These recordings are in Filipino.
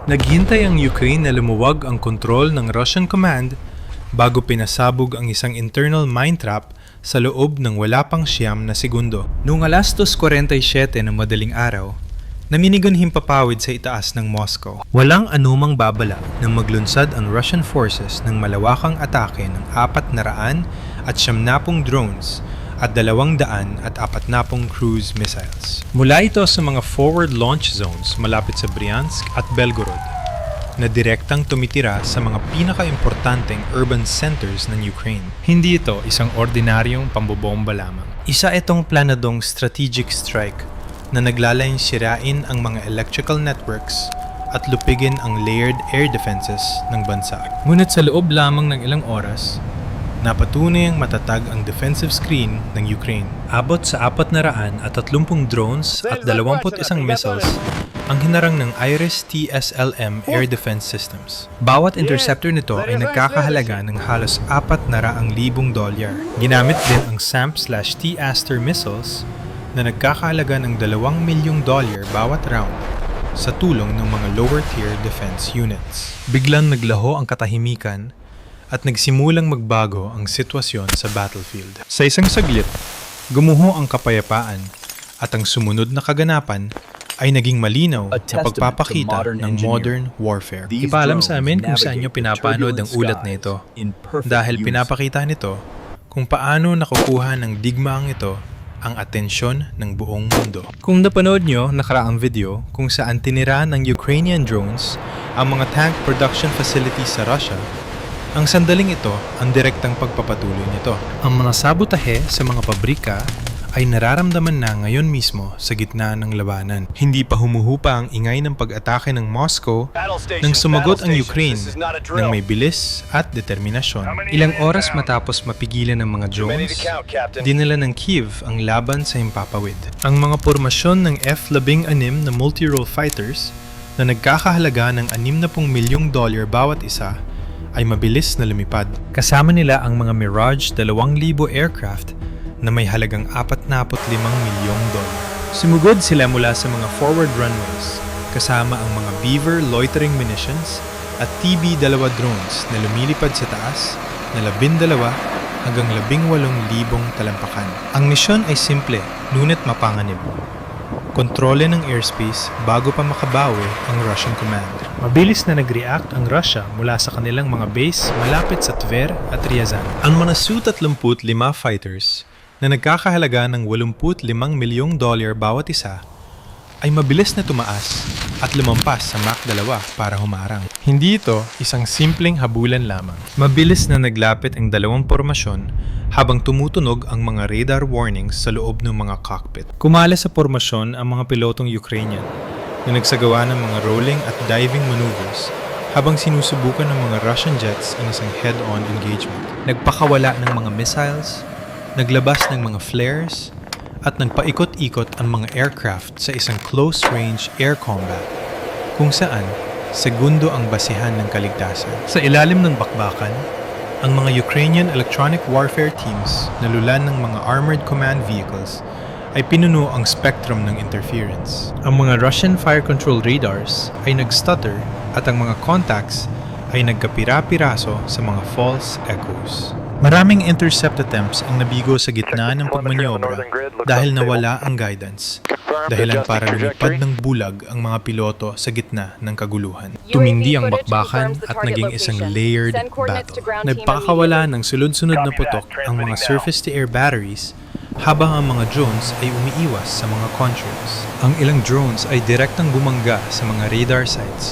Naghintay ang Ukraine na lumuwag ang kontrol ng Russian command bago pinasabog ang isang internal mine trap sa loob ng wala pang 9 na segundo. Noong alas 2:47 ng madaling araw, naminigon himpapawid sa itaas ng Moscow. Walang anumang babala nang maglunsad ang Russian forces ng malawakang atake ng 400 at 70 drones at 240 cruise missiles. Mula ito sa mga forward launch zones malapit sa Bryansk at Belgorod na direktang tumitira sa mga pinaka-importanteng urban centers ng Ukraine. Hindi ito isang ordinaryong pambobomba lamang. Isa itong planadong strategic strike na naglalayong sirain ang mga electrical networks at lupigin ang layered air defenses ng bansa. Ngunit sa loob lamang ng ilang oras, napatunay ang matatag ang defensive screen ng Ukraine. Abot sa 430 drones at 21 missiles ang hinarang ng IRIS-T SLM air defense systems. Bawat interceptor nito ay nagkakahalaga ng halos $400,000. Ginamit din ang SAMP/T Aster missiles na nagkakahalaga ng $2 milyong bawat round sa tulong ng mga lower-tier defense units. Biglang naglaho ang katahimikan at nagsimulang magbago ang sitwasyon sa battlefield. Sa isang saglit, gumuho ang kapayapaan at ang sumunod na kaganapan ay naging malinaw na pagpapakita ng modern warfare. Ipaalam sa amin kung saan nyo pinapanood ang ulat na ito dahil pinapakita nito kung paano nakukuha ng digmaang ito ang atensyon ng buong mundo. Kung napanood nyo nakaraang video kung saan tinira ng Ukrainian drones ang mga tank production facilities sa Russia, ang sandaling ito ang direktang pagpapatuloy nito. Ang mga sabotahe sa mga pabrika ay nararamdaman na ngayon mismo sa gitna ng labanan. Hindi pa humuhupa ang ingay ng pag-atake ng Moscow nang sumagot ang Ukraine ng may bilis at determinasyon. Ilang oras matapos mapigilan ng mga drones, dinala ng Kyiv ang laban sa himpapawid. Ang mga pormasyon ng F-16 na multi-role fighters na nagkakahalaga ng $60 milyong bawat isa ay mabilis na lumipad. Kasama nila ang mga Mirage 2,000 aircraft na may halagang $45 milyong. Sumugod sila mula sa mga forward runways, kasama ang mga Beaver loitering munitions at TB-2 drones na lumilipad sa taas na 12 hanggang 18,000 talampakan. Ang misyon ay simple, ngunit mapanganib. Kontrole ng airspace bago pa makabawi ang Russian command. Mabilis na nag-react ang Russia mula sa kanilang mga base malapit sa Tver at Ryazan. Ang mga Su-35 fighters na nagkakahalaga ng $85 milyong bawat isa ay mabilis na tumaas at lumampas sa Mach 2 para humarang. Hindi ito isang simpleng habulan lamang. Mabilis na naglapit ang dalawang pormasyon habang tumutunog ang mga radar warnings sa loob ng mga cockpit. Kumala sa pormasyon ang mga pilotong Ukrainian na nagsagawa ng mga rolling at diving maneuvers habang sinusubukan ng mga Russian jets ang isang head-on engagement. Nagpakawala ng mga missiles, naglabas ng mga flares, at nagpaikot-ikot ang mga aircraft sa isang close-range air combat kung saan segundo ang basihan ng kaligtasan. Sa ilalim ng bakbakan, ang mga Ukrainian electronic warfare teams na lulan ng mga armored command vehicles ay pinuno ang spectrum ng interference. Ang mga Russian fire control radars ay nag-stutter at ang mga contacts ay nagkapira-piraso sa mga false echoes. Maraming intercept attempts ang nabigo sa gitna ng pagmanyobra dahil nawala ang guidance, dahilan para lumipad ng bulag ang mga piloto sa gitna ng kaguluhan. Tumindi ang bakbakan at naging isang layered battle. Nagpakawala ng sunod-sunod na putok ang mga surface-to-air batteries habang ang mga drones ay umiiwas sa mga contrails. Ang ilang drones ay direktang bumangga sa mga radar sites,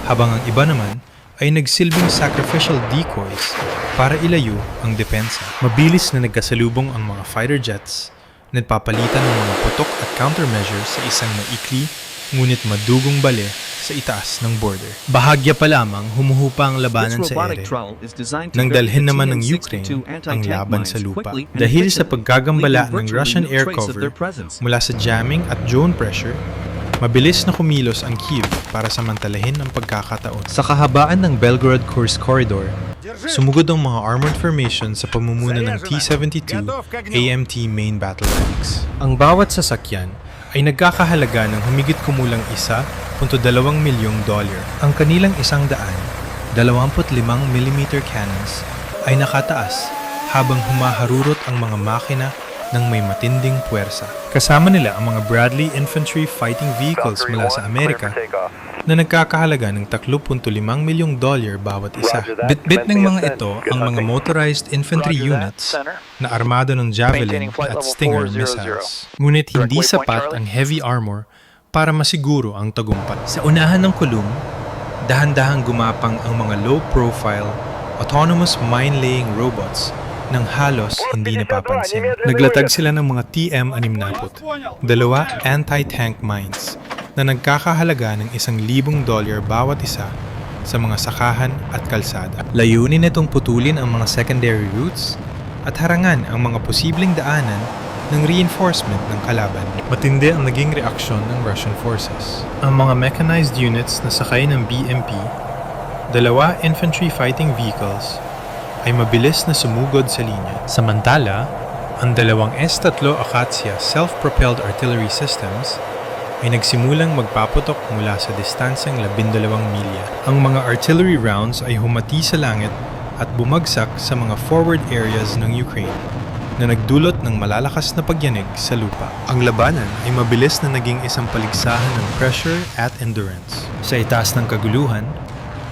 habang ang iba naman ay nagsilbing sacrificial decoys para ilayo ang depensa. Mabilis na nagkasalubong ang mga fighter jets, nagpapalitan ng mga putok at countermeasures sa isang maikli ngunit madugong bale sa itaas ng border. Bahagya pa lamang humuhupa ang labanan sa ere nang dalhin naman ng Ukraine ang laban sa lupa. Dahil sa pagkagambala ng Russian air cover mula sa jamming at drone pressure, mabilis na kumilos ang Kyiv para samantalahin ang pagkakataon. Sa kahabaan ng Belgorod-Kursk corridor, sumugod ang mga armored formation sa pamumuno ng T-72 AMT main battle tanks. Ang bawat sasakyan ay nagkakahalaga ng humigit kumulang $1.2 milyong. Ang kanilang 125mm cannons ay nakataas habang humaharurot ang mga makina ng may matinding puwersa. Kasama nila ang mga Bradley Infantry Fighting Vehicles mula sa Amerika na nagkakahalaga ng $3.5 milyong bawat isa. Bitbit ng mga ito ang mga motorized infantry units na armado ng Javelin at Stinger missiles. Ngunit hindi sapat ang heavy armor para masiguro ang tagumpay. Sa unahan ng kulum, dahan-dahang gumapang ang mga low-profile, autonomous mine-laying robots nang halos hindi napapansin. Naglatag sila ng mga TM-60, dalawa anti-tank mines na nagkakahalaga ng $1,000 bawat isa sa mga sakahan at kalsada. Layunin nitong putulin ang mga secondary routes at harangan ang mga posibleng daanan ng reinforcement ng kalaban. Matindi ang naging reaksyon ng Russian forces. Ang mga mechanized units na sakay ng BMP, dalawa infantry fighting vehicles, ay mabilis na sumugod sa linya. Samantala, ang dalawang S-3 Akatsya self-propelled artillery systems ay nagsimulang magpaputok mula sa distansyang 12 milya. Ang mga artillery rounds ay humati sa langit at bumagsak sa mga forward areas ng Ukraine na nagdulot ng malalakas na pagyanig sa lupa. Ang labanan ay mabilis na naging isang paligsahan ng pressure at endurance. Sa itaas ng kaguluhan,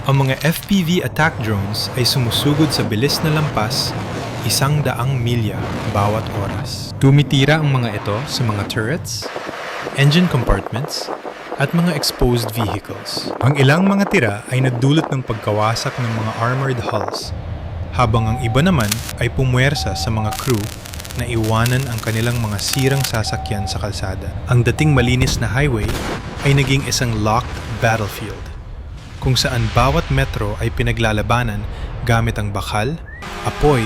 ang mga FPV attack drones ay sumusugod sa bilis na lampas 100 milya bawat oras. Tumitira ang mga ito sa mga turrets, engine compartments, at mga exposed vehicles. Ang ilang mga tira ay nagdulot ng pagkawasak ng mga armored hulls, habang ang iba naman ay pumuwersa sa mga crew na iwanan ang kanilang mga sirang sasakyan sa kalsada. Ang dating malinis na highway ay naging isang locked battlefield, kung saan bawat metro ay pinaglalabanan gamit ang bakal, apoy,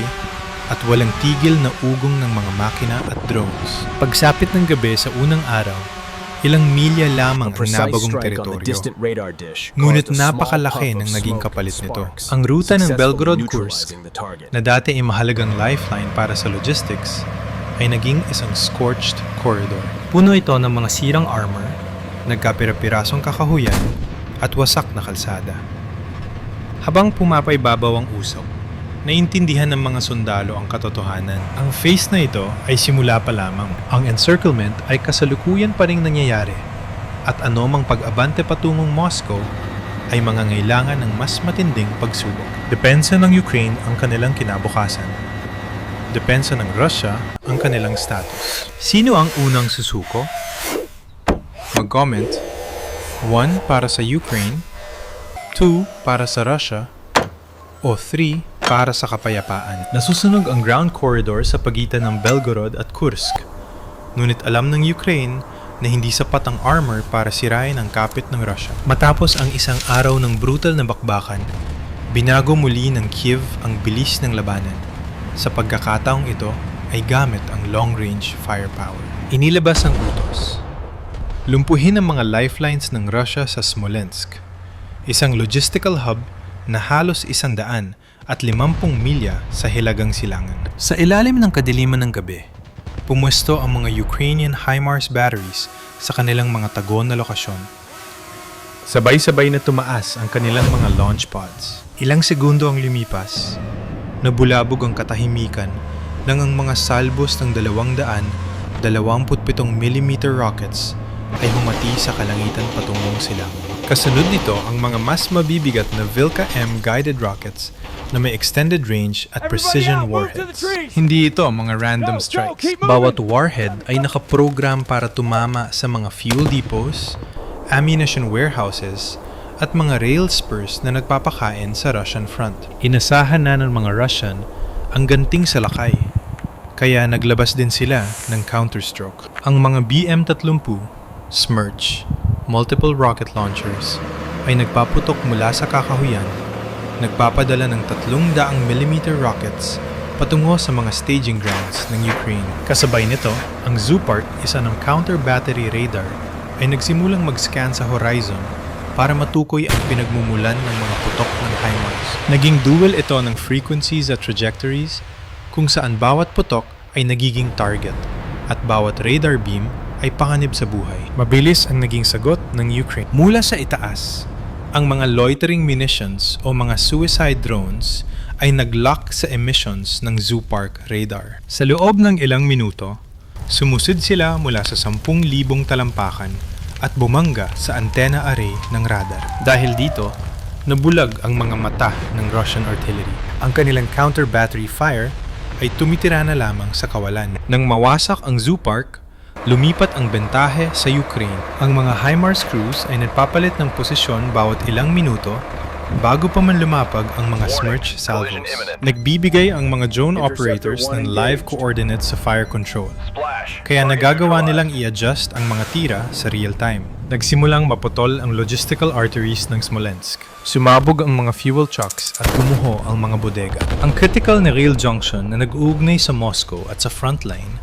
at walang tigil na ugong ng mga makina at drones. Pagsapit ng gabi sa unang araw, ilang milya lamang ang nabagong teritoryo. Ngunit napakalaki ng naging kapalit nito. Ang ruta ng Belgorod-Kursk, na dati ay mahalagang lifeline para sa logistics, ay naging isang scorched corridor. Puno ito ng mga sirang armor, nagkapira-pirasong kakahuyan, at wasak na kalsada. Habang pumapaibabaw ang usok, naiintindihan ng mga sundalo ang katotohanan. Ang phase na ito ay simula pa lamang. Ang encirclement ay kasalukuyan pa ring nangyayari at anumang pag-abante patungong Moscow ay mangangailangan ng mas matinding pagsubok. Depensa ng Ukraine ang kanilang kinabukasan. Depensa ng Russia ang kanilang status. Sino ang unang susuko? Mag-comment. 1 para sa Ukraine, 2 para sa Russia, o 3 para sa kapayapaan. Nasusunog ang ground corridor sa pagitan ng Belgorod at Kursk. Ngunit alam ng Ukraine na hindi sapat ang armor para sirain ang kapit ng Russia. Matapos ang isang araw ng brutal na bakbakan, binago muli ng Kiev ang bilis ng labanan. Sa pagkakataong ito ay gamit ang long-range firepower. Inilabas ang utos. Lumpuhin ang mga lifelines ng Russia sa Smolensk, isang logistical hub na halos 150 milya sa Hilagang Silangan. Sa ilalim ng kadiliman ng gabi, pumuesto ang mga Ukrainian HIMARS batteries sa kanilang mga tagon na lokasyon. Sabay-sabay na tumaas ang kanilang mga launch pods. Ilang segundo ang lumipas, nabulabog ang katahimikan nang ang mga salbos ng 227mm rockets ay humati sa kalangitan patungong silangan. Kasunod nito ang mga mas mabibigat na Vilka-M guided rockets na may extended range at precision warheads. Hindi ito mga random strikes. Bawat warhead ay nakaprogram para tumama sa mga fuel depots, ammunition warehouses, at mga rail spurs na nagpapakain sa Russian front. Inasahan na ng mga Russian ang ganting salakay, kaya naglabas din sila ng counterstroke. Ang mga BM-30, Smerch, multiple rocket launchers, ay nagpaputok mula sa kakahuyan, nagpapadala ng 300mm rockets patungo sa mga staging grounds ng Ukraine. Kasabay nito, ang Zupart, isa ng counter-battery radar, ay nagsimulang mag-scan sa horizon para matukoy ang pinagmumulan ng mga putok ng HIMARS. Naging dual ito ng frequencies at trajectories kung saan bawat putok ay nagiging target at bawat radar beam ay panganib sa buhay. Mabilis ang naging sagot ng Ukraine. Mula sa itaas, ang mga loitering munitions o mga suicide drones ay nag-lock sa emissions ng Zoo Park radar. Sa loob ng ilang minuto, sumusid sila mula sa 10,000 talampakan at bumangga sa antena array ng radar. Dahil dito, nabulag ang mga mata ng Russian artillery. Ang kanilang counter-battery fire ay tumitira na lamang sa kawalan. Nang mawasak ang Zoo Park, lumipat ang bentahe sa Ukraine. Ang mga HIMARS crews ay nagpapalit ng posisyon bawat ilang minuto bago pa man lumapag ang mga Smerch salvos. Nagbibigay ang mga drone operators ng live coordinates sa fire control, kaya nagagawa nilang i-adjust ang mga tira sa real time. Nagsimulang maputol ang logistical arteries ng Smolensk. Sumabog ang mga fuel trucks at gumuho ang mga bodega. Ang critical na rail junction na nag-uugnay sa Moscow at sa frontline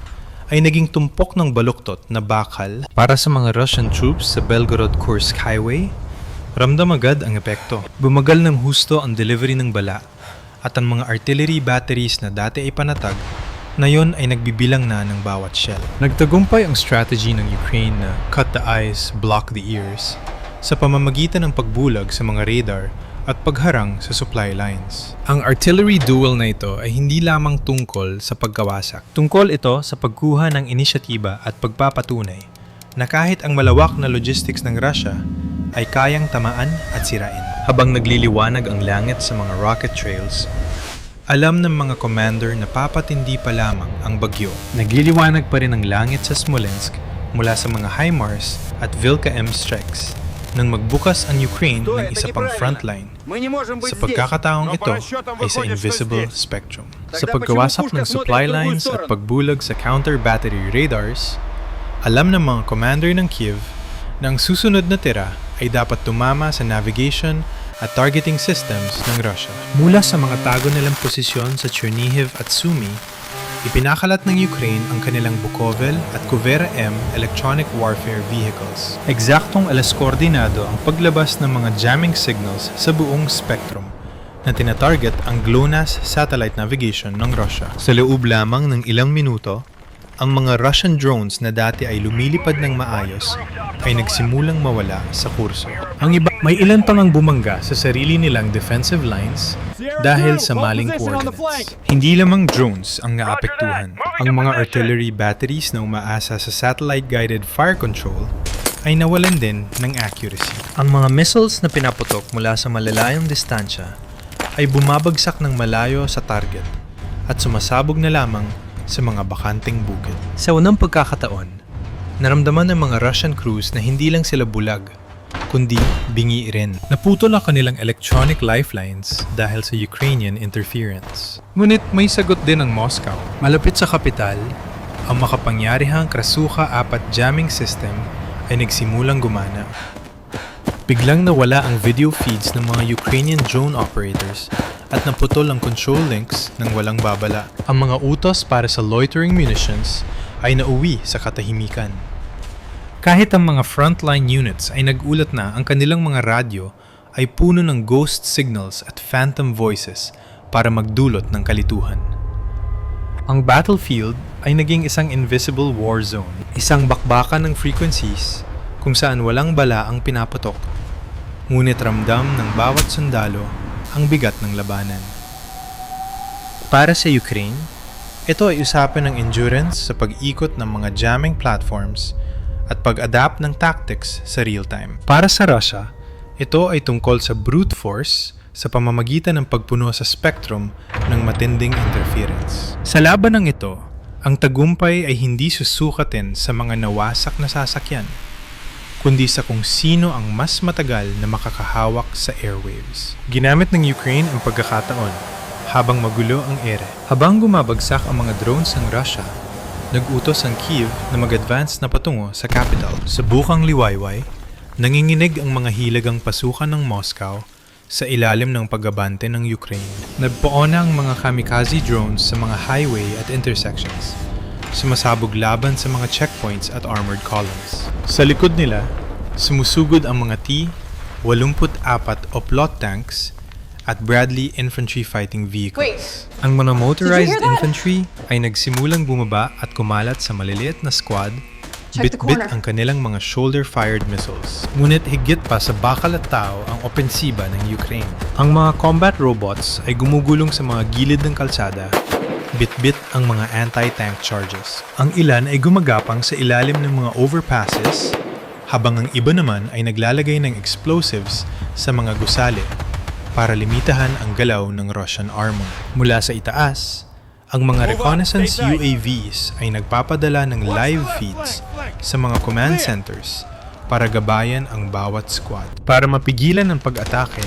ay naging tumpok ng baluktot na bakal para sa mga Russian troops sa Belgorod-Kursk Highway. Ramdam agad ang epekto. Bumagal ng husto ang delivery ng bala at ang mga artillery batteries na dati ay panatag, ngayon ay nagbibilang na ng bawat shell. Nagtagumpay ang strategy ng Ukraine na cut the eyes, block the ears sa pamamagitan ng pagbulag sa mga radar at pagharang sa supply lines. Ang artillery duel na ito ay hindi lamang tungkol sa pagkawasak. Tungkol ito sa pagkuha ng inisyatiba at pagpapatunay na kahit ang malawak na logistics ng Russia ay kayang tamaan at sirain. Habang nagliliwanag ang langit sa mga rocket trails, alam ng mga commander na papatindi pa lamang ang bagyo. Nagliliwanag pa rin ang langit sa Smolensk mula sa mga HIMARS at Vilka M strikes nang magbukas ang Ukraine ng isa pang frontline. Sa pagkakataong ito ay sa invisible spectrum. Sa pagkawasak ng supply lines at pagbulag sa counter-battery radars, alam ng mga commander ng Kiev na ang susunod na tira ay dapat tumama sa navigation at targeting systems ng Russia. Mula sa mga tago nilang posisyon sa Chernihiv at Sumy, ipinakalat ng Ukraine ang kanilang Bukovel at Kuvera M electronic warfare vehicles. Eksaktong alas koordinado ang paglabas ng mga jamming signals sa buong spectrum na tinatarget ang GLONASS satellite navigation ng Russia. Sa loob lamang ng ilang minuto, ang mga Russian drones na dati ay lumilipad ng maayos ay nagsimulang mawala sa kurso. Ang iba, may ilan pang ang bumangga sa sarili nilang defensive lines dahil sa maling coordinates. Hindi lamang drones ang naapektuhan. Ang mga artillery batteries na umaasa sa satellite-guided fire control ay nawalan din ng accuracy. Ang mga missiles na pinaputok mula sa malalayong distansya ay bumabagsak ng malayo sa target at sumasabog na lamang sa mga bakanting bukid. Sa unang pagkakataon, naramdaman ng mga Russian crews na hindi lang sila bulag, kundi bingi rin. Naputol ang kanilang electronic lifelines dahil sa Ukrainian interference. Ngunit may sagot din ang Moscow. Malapit sa kapital, ang makapangyarihang Krasucha-4 jamming system ay nagsimulang gumana. Biglang nawala ang video feeds ng mga Ukrainian drone operators at naputol ang control links ng walang babala. Ang mga utos para sa loitering munitions ay nauwi sa katahimikan. Kahit ang mga frontline units ay nagulat na ang kanilang mga radyo ay puno ng ghost signals at phantom voices para magdulot ng kalituhan. Ang battlefield ay naging isang invisible war zone, isang bakbakan ng frequencies kung saan walang bala ang pinaputok, ngunit ramdam ng bawat sundalo ang bigat ng labanan. Para sa Ukraine, ito ay usapan ng endurance sa pag-ikot ng mga jamming platforms at pag-adapt ng tactics sa real time. Para sa Russia, ito ay tungkol sa brute force sa pamamagitan ng pagpuno sa spectrum ng matinding interference. Sa labanang ito, ang tagumpay ay hindi susukatin sa mga nawasak na sasakyan, kundi sa kung sino ang mas matagal na makakahawak sa airwaves. Ginamit ng Ukraine ang pagkakataon habang magulo ang ere. Habang gumabagsak ang mga drones ng Russia, nag-utos ang Kiev na mag-advance na patungo sa capital. Sa bukang liwayway, nanginginig ang mga hilagang pasukan ng Moscow sa ilalim ng paggabante ng Ukraine. Nagpoona ang mga kamikaze drones sa mga highway at intersections, sumasabog laban sa mga checkpoints at armored columns. Sa likod nila, sumusugod ang mga T-84 Oplot tanks at Bradley infantry fighting vehicles. Ang mga motorized infantry ay nagsimulang bumaba at kumalat sa maliliit na squad Bit-bit ang kanilang mga shoulder-fired missiles. Ngunit higit pa sa bakal at tao ang opensiba ng Ukraine. Ang mga combat robots ay gumugulong sa mga gilid ng kalsada. Bit-bit ang mga anti-tank charges. Ang ilan ay gumagapang sa ilalim ng mga overpasses, habang ang iba naman ay naglalagay ng explosives sa mga gusali para limitahan ang galaw ng Russian armor. Mula sa itaas, ang mga reconnaissance UAVs ay nagpapadala ng live feeds sa mga command centers para gabayan ang bawat squad. Para mapigilan ang pag-atake,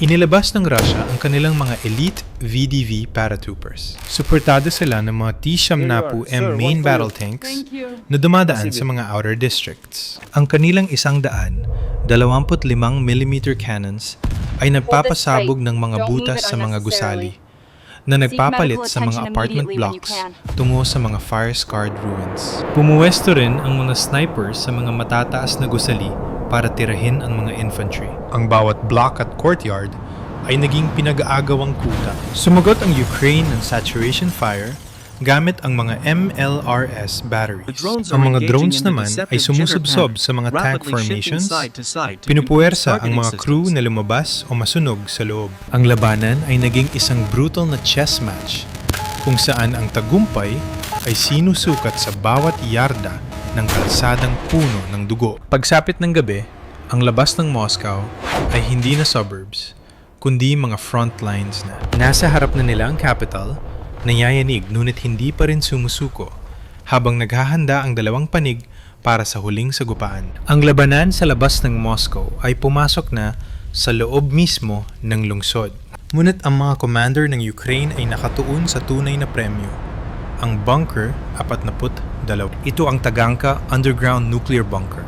inilabas ng Russia ang kanilang mga elite VDV paratroopers. Suportado sila ng mga T-72M main battle tanks na dumadaan sa mga outer districts. Ang kanilang 125mm cannons ay nagpapasabog ng mga butas sa mga gusali na nagpapalit sa mga apartment blocks tungo sa mga fire-scarred ruins. Pumuwesto rin ang mga snipers sa mga matataas na gusali para tirahin ang mga infantry. Ang bawat block at courtyard ay naging pinag-aagawang kuta. Sumagot ang Ukraine ng saturation fire gamit ang mga MLRS batteries. Ang mga drones naman ay sumusubsob sa mga tank formations, pinupuwersa ang mga crew na lumabas o masunog sa loob. Ang labanan ay naging isang brutal na chess match kung saan ang tagumpay ay sinusukat sa bawat yarda ng kalsadang puno ng dugo. Pagsapit ng gabi, ang labas ng Moscow ay hindi na suburbs, kundi mga front lines na. Nasa harap na nila ang capital, nanyayanig ngunit hindi pa rin sumusuko, habang naghahanda ang dalawang panig para sa huling sagupaan. Ang labanan sa labas ng Moscow ay pumasok na sa loob mismo ng lungsod. Ngunit ang mga commander ng Ukraine ay nakatuon sa tunay na premyo, ang Bunker 42. Ito ang Taganka Underground Nuclear Bunker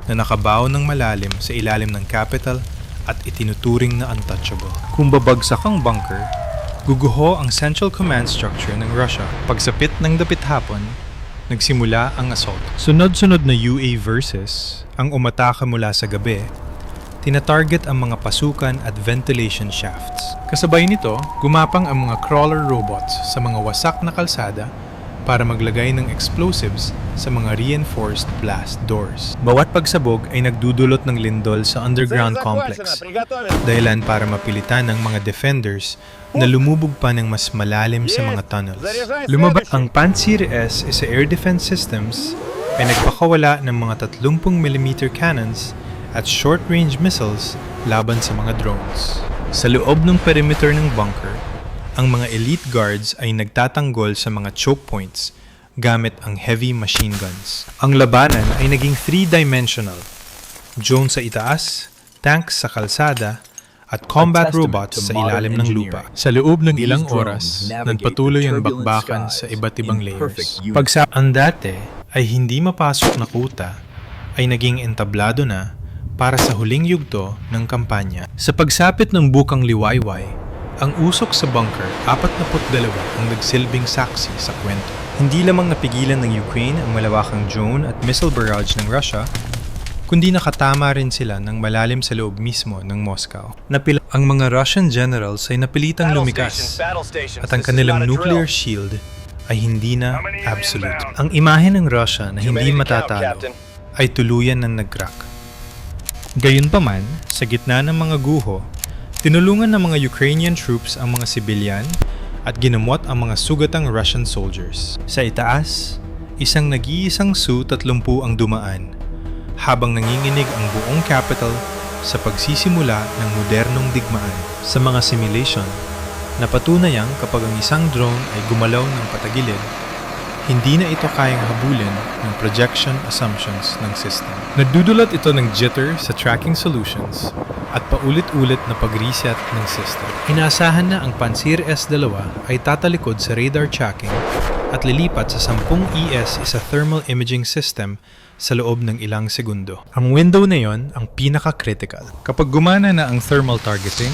na nakabaw ng malalim sa ilalim ng capital at itinuturing na untouchable. Kung babagsak ang bunker, guguho ang Central Command Structure ng Russia. Pagsapit ng dapit hapon, nagsimula ang assault. Sunod-sunod na UA versus ang umataka mula sa gabi, tinatarget ang mga pasukan at ventilation shafts. Kasabay nito, gumapang ang mga crawler robots sa mga wasak na kalsada para maglagay ng explosives sa mga reinforced blast doors. Bawat pagsabog ay nagdudulot ng lindol sa underground complex, dahilan para mapilitan ng mga defenders na lumubog pa ng mas malalim sa mga tunnels. Lumabas ang Pantsir S sa air defense systems ay nagpakawala ng mga 30mm cannons at short-range missiles laban sa mga drones. Sa loob ng perimeter ng bunker, ang mga elite guards ay nagtatanggol sa mga choke points gamit ang heavy machine guns. Ang labanan ay naging three-dimensional. Drone sa itaas, tanks sa kalsada, at combat robots sa ilalim ng lupa. Sa loob ng ilang oras, nagpatuloy ang bakbakan sa iba't ibang layers. Pagsa ang dati ay hindi mapasok na kuta, ay naging entablado na para sa huling yugto ng kampanya. Sa pagsapit ng bukang liwayway, ang usok sa bunker 42 ang nagsilbing saksi sa kwento. Hindi lamang napigilan ng Ukraine ang malawakang drone at missile barrage ng Russia, kundi nakatama rin sila ng malalim sa loob mismo ng Moscow. Ang mga Russian generals ay napilitang lumikas at ang kanilang nuclear shield ay hindi na absolute. Ang imahe ng Russia na hindi matatalo ay tuluyan ng nag-crack. Gayunpaman, sa gitna ng mga guho, tinulungan ng mga Ukrainian troops ang mga sibilyan at ginamot ang mga sugatang Russian soldiers. Sa itaas, isang nag-iisang Su-30 ang dumaan, habang nanginginig ang buong capital sa pagsisimula ng modernong digmaan. Sa mga simulation, napatunayang kapag ang isang drone ay gumalaw ng patagilid, hindi na ito kayang habulin ng projection assumptions ng system. Nagdudulot ito ng jitter sa tracking solutions at paulit-ulit na pag-reset ng system. Inaasahan na ang Pantsir S-2 ay tatalikod sa radar tracking at lilipat sa 10 ES sa thermal imaging system sa loob ng ilang segundo. Ang window na yon ang pinaka-critical. Kapag gumana na ang thermal targeting,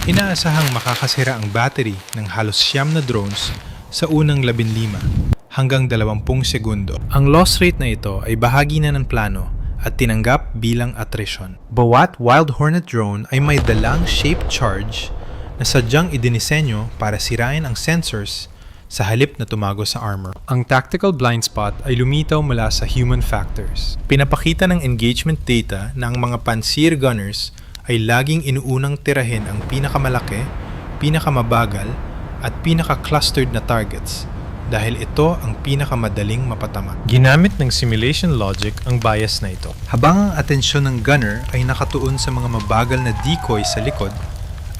inaasahang makakasira ang battery ng halos 9 na drones sa unang 15 hanggang 20 segundo. Ang loss rate na ito ay bahagi na ng plano at tinanggap bilang attrition. Bawat Wild Hornet drone ay may dalang shaped charge na sadyang idinisenyo para sirain ang sensors sa halip na tumago sa armor. Ang tactical blind spot ay lumitaw mula sa human factors. Pinapakita ng engagement data na ang mga pansir gunners ay laging inuunang tirahin ang pinakamalaki, pinakamabagal, at pinaka-clustered na targets dahil ito ang pinakamadaling mapatama. Ginamit ng simulation logic ang bias na ito. Habang ang atensyon ng gunner ay nakatuon sa mga mabagal na decoy sa likod,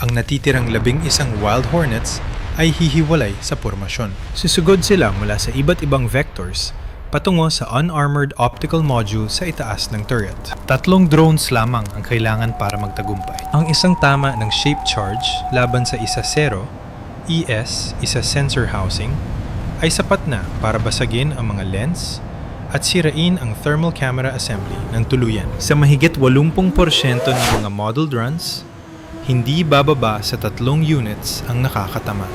ang natitirang 11 wild hornets ay hihiwalay sa pormasyon. Susugod sila mula sa iba't ibang vectors patungo sa unarmored optical module sa itaas ng turret. 3 drones lamang ang kailangan para magtagumpay. Ang isang tama ng shape charge laban sa isa 0, isa sensor housing, ay sapat na para basagin ang mga lens at sirain ang thermal camera assembly ng tuluyan. Sa mahigit 80% ng mga modeled runs, hindi bababa sa 3 units ang nakakatama.